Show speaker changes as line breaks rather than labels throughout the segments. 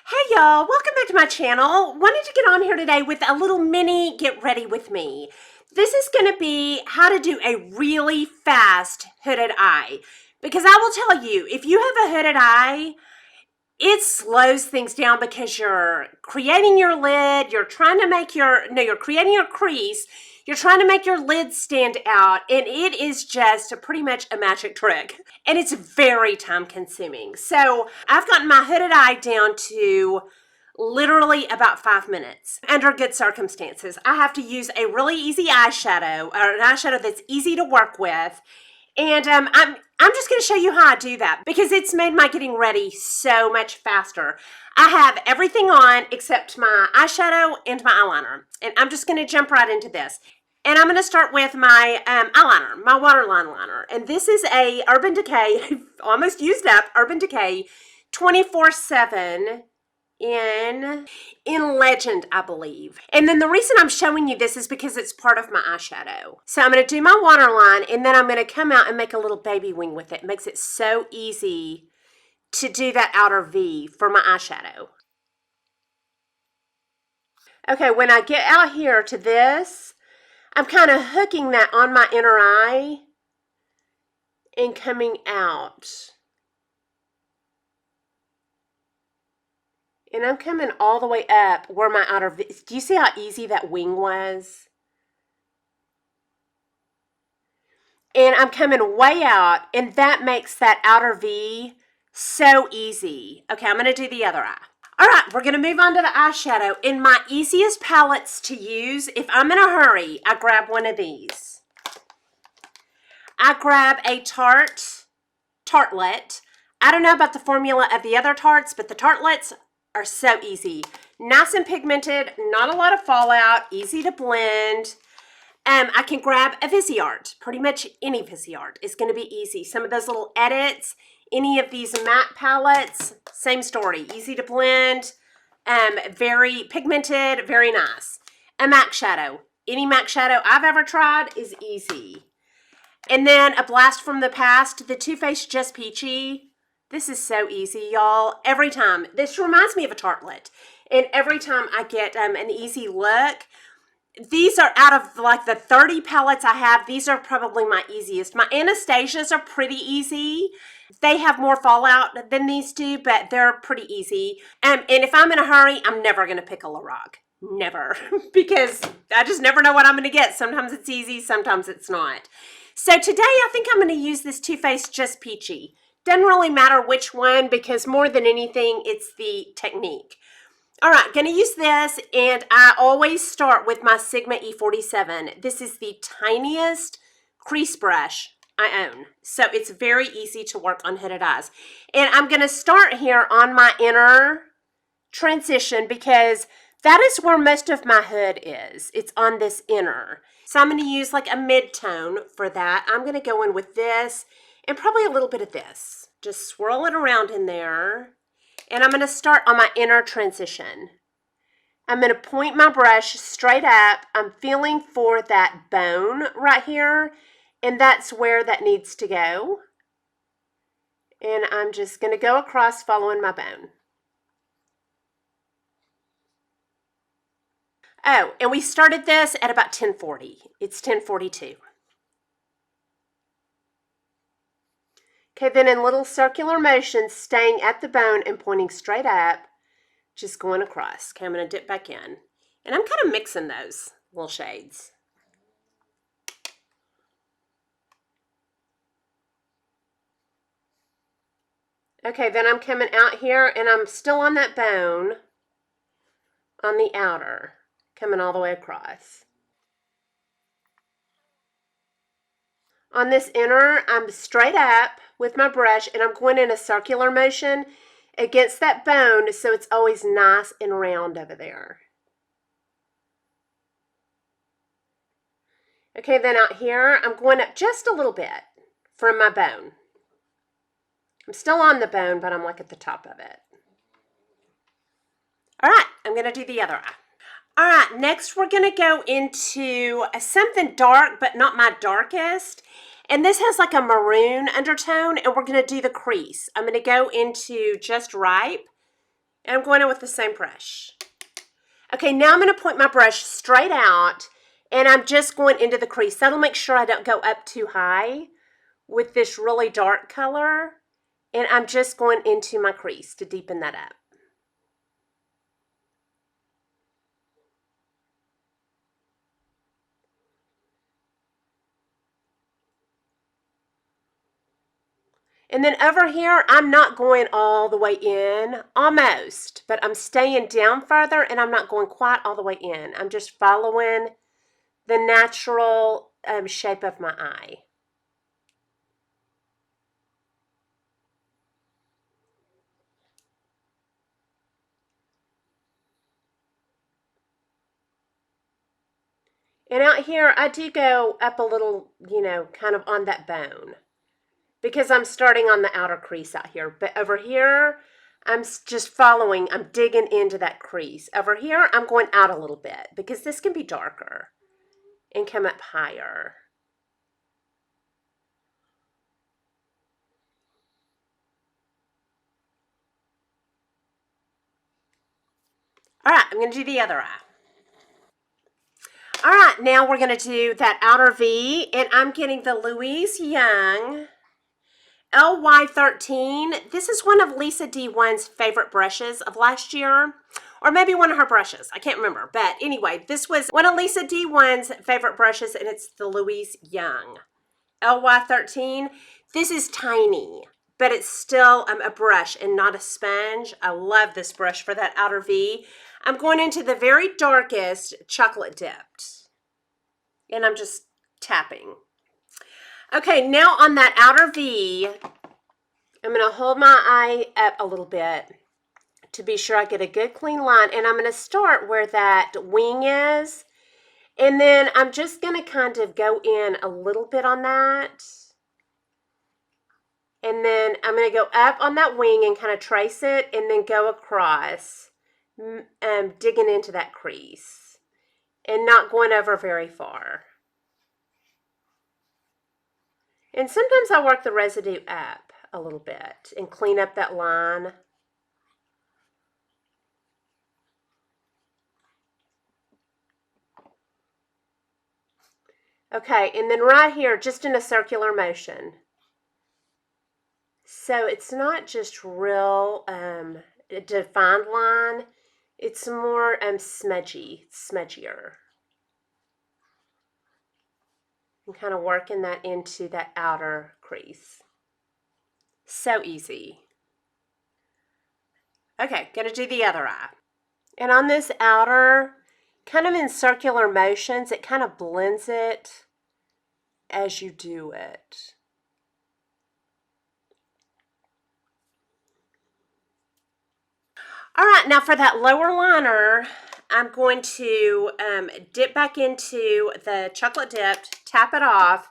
Hey y'all, welcome back to my channel. Wanted to get on here today with a little mini get ready with me. This is going to be how to do a really fast hooded eye. Because I will tell you, if you have a hooded eye, it slows things down because you're creating your lid, you're trying to make you're creating your crease, you're trying to make your lid stand out, and it is just pretty much a magic trick. And it's very time consuming. So I've gotten my hooded eye down to literally about 5 minutes under good circumstances. I have to use a really easy eyeshadow, or an eyeshadow that's easy to work with. And I'm just going to show you how I do that because it's made my getting ready so much faster. I have everything on except my eyeshadow and my eyeliner. And I'm just going to jump right into this. And I'm going to start with my eyeliner, my Waterline liner. And this is a Urban Decay, almost used up, Urban Decay 24/7 in Legend, I believe. And then the reason I'm showing you this is because it's part of my eyeshadow. So I'm going to do my waterline, and then I'm going to come out and make a little baby wing with it. It makes it so easy to do that outer V for my eyeshadow. Okay, when I get out here to this, I'm kind of hooking that on my inner eye and coming out. And I'm coming all the way up where my outer V. Do you see how easy that wing was? And I'm coming way out, and that makes that outer V so easy. Okay, I'm going to do the other eye. All right, we're going to move on to the eyeshadow. And my easiest palettes to use, if I'm in a hurry, I grab one of these. I grab a Tartlet. I don't know about the formula of the other tarts, but the Tartlets are so easy. Nice and pigmented, not a lot of fallout, easy to blend. I can grab a Viseart. Pretty much any Viseart is going to be easy. Some of those little edits, any of these matte palettes, same story. Easy to blend, very pigmented, very nice. A MAC shadow. Any MAC shadow I've ever tried is easy. And then a blast from the past, the Too Faced Just Peachy. This is so easy, y'all. Every time. This reminds me of a Tartlet. And every time I get an easy look, these are out of like the 30 palettes I have, these are probably my easiest. My Anastasias are pretty easy. They have more fallout than these do, but they're pretty easy. And if I'm in a hurry, I'm never going to pick a Lorac. Never. Because I just never know what I'm going to get. Sometimes it's easy, sometimes it's not. So today I think I'm going to use this Too Faced Just Peachy. Doesn't really matter which one because more than anything, it's the technique. All right, going to use this, and I always start with my Sigma E47. This is the tiniest crease brush I own, so it's very easy to work on hooded eyes. And I'm going to start here on my inner transition because that is where most of my hood is. It's on this inner. So I'm going to use like a mid-tone for that. I'm going to go in with this and probably a little bit of this. Just swirl it around in there. And I'm going to start on my inner transition. I'm going to point my brush straight up. I'm feeling for that bone right here. And that's where that needs to go. And I'm just going to go across following my bone. Oh, and we started this at about 1040. It's 1042. Okay, then in little circular motions, staying at the bone and pointing straight up, just going across. Okay, I'm going to dip back in. And I'm kind of mixing those little shades. Okay, then I'm coming out here, and I'm still on that bone on the outer, coming all the way across. On this inner, I'm straight up with my brush, and I'm going in a circular motion against that bone so it's always nice and round over there. Okay, then out here, I'm going up just a little bit from my bone. I'm still on the bone, but I'm like at the top of it. All right, I'm going to do the other eye. All right, next we're going to go into something dark, but not my darkest. And this has like a maroon undertone, and we're going to do the crease. I'm going to go into Just Ripe And I'm going in with the same brush. Okay, now I'm going to point my brush straight out, and I'm just going into the crease. That'll make sure I don't go up too high with this really dark color. And I'm just going into my crease to deepen that up. And then over here, I'm not going all the way in, almost, but I'm staying down further and I'm not going quite all the way in. I'm just following the natural shape of my eye. And out here, I do go up a little, you know, kind of on that bone because I'm starting on the outer crease out here. But over here, I'm just following, I'm digging into that crease. Over here, I'm going out a little bit because this can be darker and come up higher. All right, I'm going to do the other eye. All right, now we're going to do that outer V, and I'm getting the Louise Young LY13. This is one of Lisa D1's favorite brushes of last year, or maybe one of her brushes. I can't remember, but anyway, this was one of Lisa D1's favorite brushes, and it's the Louise Young LY13. This is tiny, but it's still a brush and not a sponge. I love this brush for that outer V. I'm going into the very darkest chocolate dipped, and I'm just tapping. Okay, now on that outer V, I'm going to hold my eye up a little bit to be sure I get a good clean line, and I'm going to start where that wing is, and then I'm just going to kind of go in a little bit on that. And then I'm going to go up on that wing and kind of trace it and then go across, digging into that crease and not going over very far. And sometimes I work the residue up a little bit and clean up that line. Okay, and then right here, just in a circular motion. So it's not just real a defined line, it's more smudgier. And kind of working that into that outer crease. So easy. Okay, gonna do the other eye. And on this outer, kind of in circular motions, it kind of blends it as you do it. All right, now for that lower liner, I'm going to dip back into the chocolate dipped, tap it off,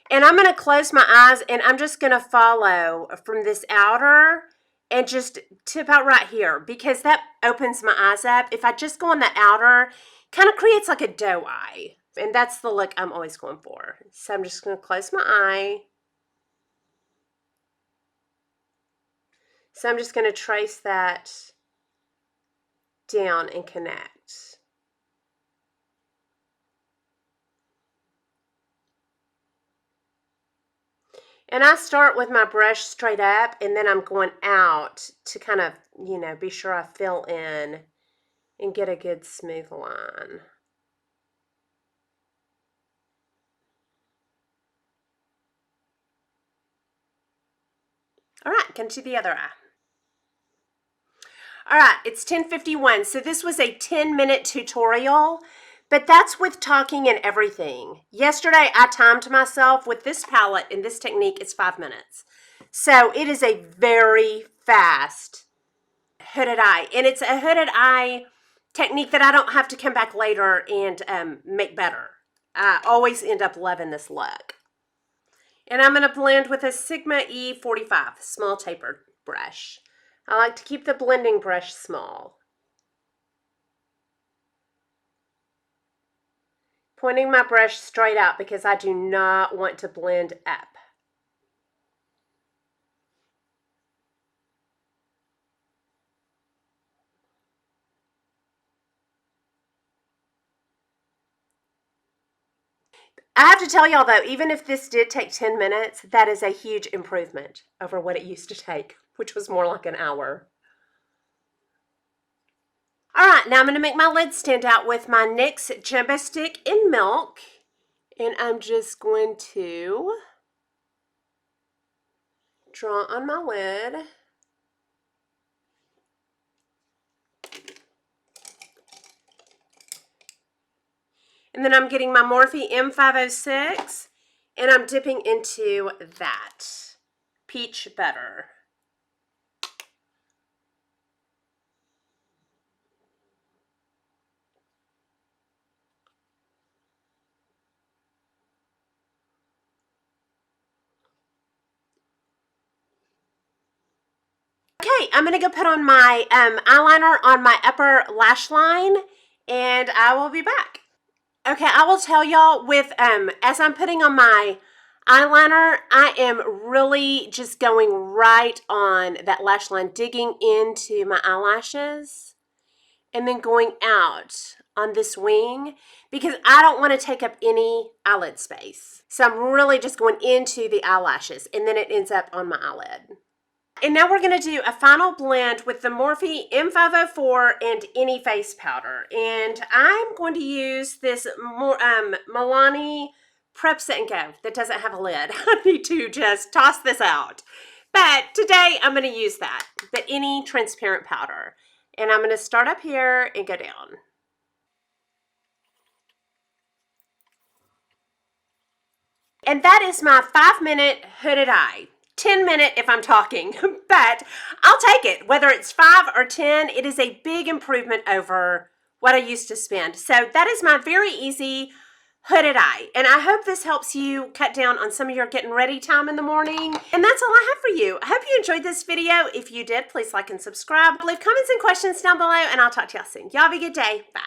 and I'm going to close my eyes, and I'm just going to follow from this outer and just tip out right here because that opens my eyes up. If I just go on the outer, kind of creates like a doe eye, and that's the look I'm always going for. So I'm just going to close my eye. So I'm just going to trace that down and connect. And I start with my brush straight up, and then I'm going out to kind of, you know, be sure I fill in and get a good smooth line. All right, come to the other eye. All right, it's 10:51. So this was a 10-minute tutorial, but that's with talking and everything. Yesterday, I timed myself with this palette and this technique. It's 5 minutes. So it is a very fast hooded eye, and it's a hooded eye technique that I don't have to come back later and make better. I always end up loving this look. And I'm going to blend with a Sigma E45 small tapered brush. I like to keep the blending brush small. Pointing my brush straight out because I do not want to blend up. I have to tell y'all though, even if this did take 10 minutes, that is a huge improvement over what it used to take, which was more like an hour. All right, now I'm going to make my lid stand out with my NYX Jumbo Stick in Milk. And I'm just going to draw on my lid. And then I'm getting my Morphe M506 and I'm dipping into that peach butter. Okay, I'm going to go put on my eyeliner on my upper lash line and I will be back. Okay, I will tell y'all with, as I'm putting on my eyeliner, I am really just going right on that lash line, digging into my eyelashes and then going out on this wing because I don't want to take up any eyelid space. So I'm really just going into the eyelashes and then it ends up on my eyelid. And now we're going to do a final blend with the Morphe M504 and Any Face Powder. And I'm going to use this Milani Prep Set and Go that doesn't have a lid. I need to just toss this out. But today I'm going to use that, the Any Transparent Powder. And I'm going to start up here and go down. And that is my 5-minute hooded eye. 10-minute if I'm talking, but I'll take it. Whether it's 5 or 10, it is a big improvement over what I used to spend. So that is my very easy hooded eye. And I hope this helps you cut down on some of your getting ready time in the morning. And that's all I have for you. I hope you enjoyed this video. If you did, please like and subscribe. Leave comments and questions down below, and I'll talk to y'all soon. Y'all have a good day. Bye.